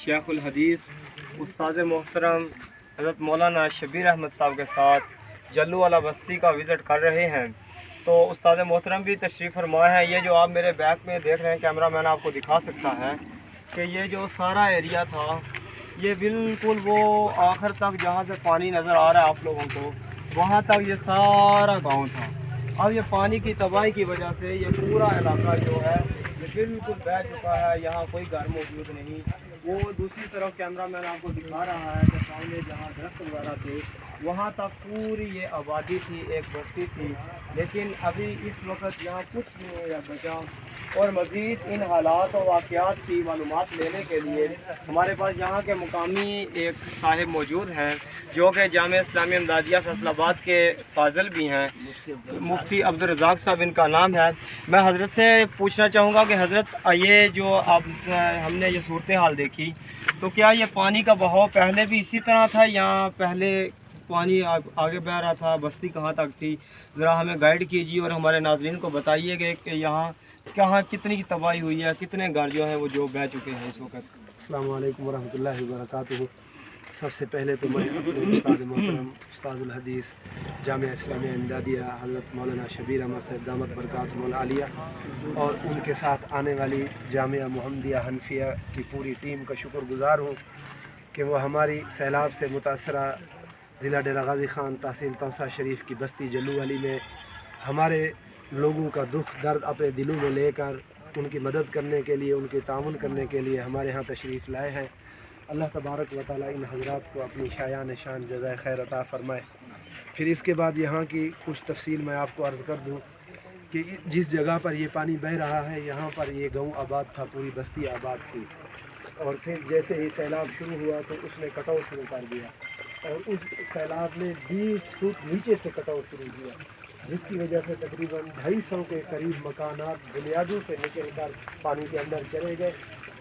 शेख उल हदीस उस्ताद मोहतरम हज़रत मौलाना शबीर अहमद साहब के साथ जल्लू वाला बस्ती का विज़िट कर रहे हैं। तो उस्ताद मोहतरम भी तशरीफ़ फरमा है। ये जो आप मेरे बैक में देख रहे हैं, कैमरा मैन आपको दिखा सकता है कि ये जो सारा एरिया था, ये बिल्कुल वो आखिर तक जहाँ से पानी नज़र आ रहा है आप लोगों को, वहाँ तक ये सारा गांव था। अब ये पानी की तबाही की वजह से ये पूरा इलाका जो है ये बिल्कुल बह चुका है। यहाँ कोई घर मौजूद नहीं। वो दूसरी तरफ कैमरा मैन आपको दिखा रहा है कि सामने जहाँ दरख्त वगैरह थे वहाँ तक पूरी ये आबादी थी, एक बस्ती थी। लेकिन अभी इस वक्त यहाँ कुछ नहीं बचा। और मज़ीद इन हालात और वाक़यात की मालूमात लेने के लिए हमारे पास यहाँ के मुकामी एक साहिब मौजूद हैं जो कि जामिया इस्लामिया इमदादिया फैसलाबाद के फाजिल भी हैं, मुफ्ती अब्दुल रज़ाक साहब इनका नाम है। मैं हज़रत से पूछना चाहूँगा कि हज़रत ये जो आप हमने ये सूरत हाल देखी, तो क्या ये पानी का बहाव पहले भी इसी तरह था या पहले पानी आगे बह रहा था? बस्ती कहाँ तक थी? ज़रा हमें गाइड कीजिए और हमारे नाज़रीन को बताइए कि यहाँ कहाँ कितनी तबाही हुई है, कितने घर जो हैं वो जो बह चुके हैं इस वक्त। अस्सलाम वालेकुम वरहमतुल्लाहि वबरकातुहू। सबसे पहले तो मैं अपने उस्ताद मोहतरम उस्तादुल हदीस जामिया इस्लामिया इमदादिया हज़रत मौलाना शबीर अहमद साहब दामत बरकातुहुल आलिया और उनके साथ आने वाली जामिया मुहम्मदिया हनफिया की पूरी टीम का शुक्रगुज़ार हूँ कि वो हमारी सैलाब से मुतासरा ज़िला डेरा गाज़ी ख़ान तहसील तौसा शरीफ की बस्ती जल्लू वाली में हमारे लोगों का दुख दर्द अपने दिलों में लेकर उनकी मदद करने के लिए, उनके ताउन करने के लिए हमारे यहाँ तशरीफ़ लाए हैं। अल्लाह तबारक व तआला इन हज़रात को अपनी शायान शान जज़ाए खैर अता फ़रमाए। फिर इसके बाद यहाँ की कुछ तफसील मैं आपको अर्ज़ कर दूँ कि जिस जगह पर ये पानी बह रहा है यहाँ पर ये गाँव आबाद था, पूरी बस्ती आबाद थी। और फिर जैसे ही सैलाब शुरू हुआ तो उसने कटाव शुरू कर दिया और उस सैलाब ने 20 फुट नीचे से कटाव शुरू किया, जिसकी वजह से तकरीबन 250 के करीब मकानात बुनियादों से निकल कर पानी के अंदर चले गए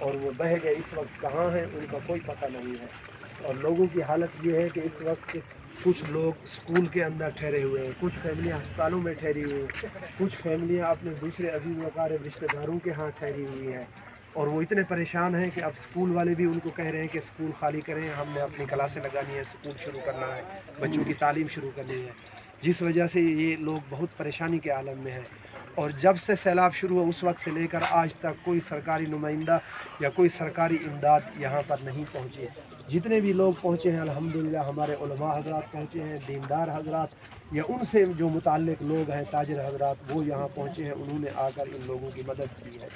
और वो बह गए। इस वक्त कहाँ हैं उनका कोई पता नहीं है। और लोगों की हालत ये है कि इस वक्त कुछ लोग स्कूल के अंदर ठहरे हुए हैं, कुछ फैमिलियाँ अस्पतालों में ठहरी हुई हैं, कुछ फैमिलियाँ अपने दूसरे अजीज़ वक़ारिब रिश्तेदारों के यहाँ ठहरी हुई हैं। और वो इतने परेशान हैं कि अब स्कूल वाले भी उनको कह रहे हैं कि स्कूल खाली करें, हमने अपनी क्लासें लगानी है, स्कूल शुरू करना है, बच्चों की तालीम शुरू करनी है। जिस वजह से ये लोग बहुत परेशानी के आलम में हैं। और जब से सैलाब शुरू हुआ उस वक्त से लेकर आज तक कोई सरकारी नुमाइंदा या कोई सरकारी इमदाद यहाँ पर नहीं पहुँची। जितने भी लोग पहुँचे हैं अल्हम्दुलिल्लाह हमारे उलमा हज़रात पहुँचे हैं, दीनदार हज़रात या उनसे जो मुताल्लिक़ लोग हैं ताजिर हज़रात वो यहाँ पहुँचे हैं, उन्होंने आकर इन लोगों की मदद की है।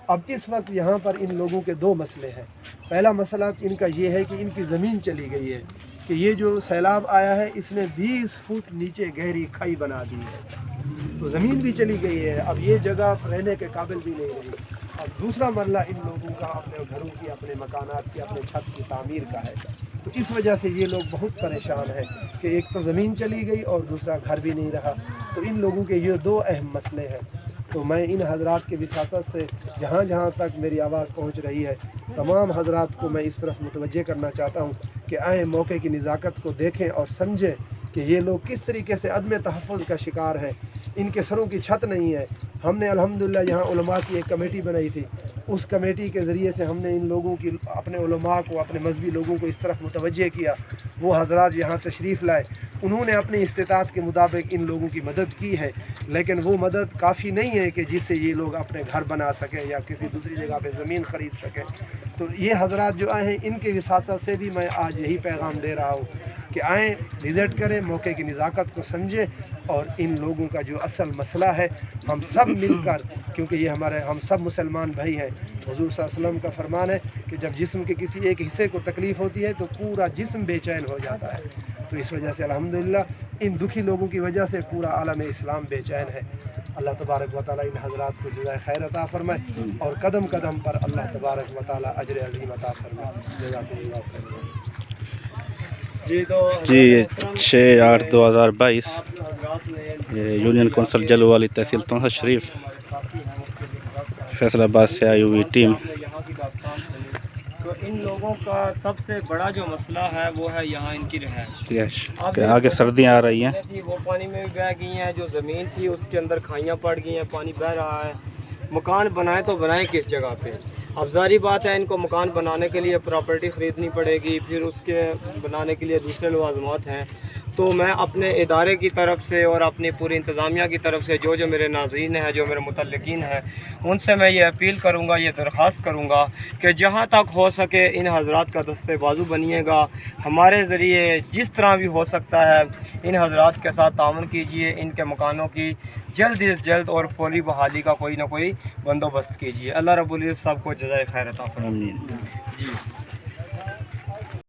अब इस वक्त यहाँ पर इन लोगों के दो मसले हैं। पहला मसला इनका ये है कि इनकी ज़मीन चली गई है, कि ये जो सैलाब आया है इसने 20 फुट नीचे गहरी खाई बना दी है, तो ज़मीन भी चली गई है। अब ये जगह रहने के काबिल भी नहीं रही। अब दूसरा मरला इन लोगों का अपने घरों की, अपने मकानात की, अपने छत की तामीर का है। तो इस वजह से ये लोग बहुत परेशान हैं कि एक तो ज़मीन चली गई और दूसरा घर भी नहीं रहा। तो इन लोगों के ये दो अहम मसले हैं। तो मैं इन हज़रात के विसासत से जहाँ जहाँ तक मेरी आवाज़ पहुँच रही है तमाम हज़रात को मैं इस तरफ मुतवज्जे करना चाहता हूँ कि आए मौके की नज़ाकत को देखें और समझें कि ये लोग किस तरीके से अदम तहफ़्फ़ुज़ का शिकार हैं। इनके सरों की छत नहीं है। हमने अल्हम्दुलिल्लाह यहाँ उलमा की एक कमेटी बनाई थी, उस कमेटी के ज़रिए से हमने इन लोगों की, अपने उलमा को, अपने मजहबी लोगों को इस तरफ मुतवज्जे किया। वो हज़रात यहाँ तशरीफ़ लाए, उन्होंने अपनी इस्तिताअत के मुताबिक इन लोगों की मदद की है, लेकिन वो मदद काफ़ी नहीं है कि जिससे ये लोग अपने घर बना सकें या किसी दूसरी जगह पे ज़मीन ख़रीद सकें। तो ये हज़रात जो आए हैं इनके विसासत से भी मैं आज यही पैगाम दे रहा हूँ कि आएँ, विज़िट करें, मौके की नज़ाकत को समझें और इन लोगों का जो असल मसला है हम सब मिलकर, क्योंकि ये हम सब मुसलमान भाई हैं। हुज़ूर सल्लल्लाहु अलैहि वसल्लम का फरमान है कि जब जिस्म के किसी एक हिस्से को तकलीफ़ होती है तो पूरा जिस्म बेचैन हो जाता है। तो इस वजह से अल्हम्दुलिल्लाह इन दुखी लोगों की वजह से पूरा आलम इस्लाम बेचैन है। अल्लाह तबारक व तआला इन हज़रात को जज़ाए खैर अता फ़रमाए और कदम कदम पर अल्लाह तबारक व तआला अजर अज़ीम अता फ़रमाए। जज़ाकुमुल्लाह खैर। जी 6/8/2022 यूनियन कौंसिल जल्लू वाली तहसील तौसा शरीफ फैसलाबाद से आई हुई टीम। तो इन लोगों का सबसे बड़ा जो मसला है वो है यहाँ इनकी रिहाइश। आगे सर्दियाँ आ रही हैं, वो पानी में भी बह गई हैं, जो ज़मीन थी उसके अंदर खाइयाँ पड़ गई हैं, पानी बह रहा है। मकान बनाए तो बनाए किस जगह पे? अब ज़ाहिर बात है इनको मकान बनाने के लिए प्रॉपर्टी ख़रीदनी पड़ेगी, फिर उसके बनाने के लिए दूसरे लवाज़मात हैं। तो मैं अपने इदारे की तरफ से और अपनी पूरी इंतज़ामिया की तरफ से जो मेरे नाज़रीन हैं, जो मेरे मुतल्लिकीन हैं, उनसे मैं ये अपील करूँगा, ये दरख्वास्त करूँगा कि जहाँ तक हो सके इन हज़रात का दस्ते बाजू बनिएगा। हमारे ज़रिए जिस तरह भी हो सकता है इन हज़रात के साथ ताउन कीजिए, इनके मकानों की जल्द से जल्द और फौरी बहाली का कोई ना कोई बंदोबस्त कीजिए। अल्लाह रब्बुल इज़्ज़त सबको जज़ाए खैर अता फरमाए। आमीन। जी।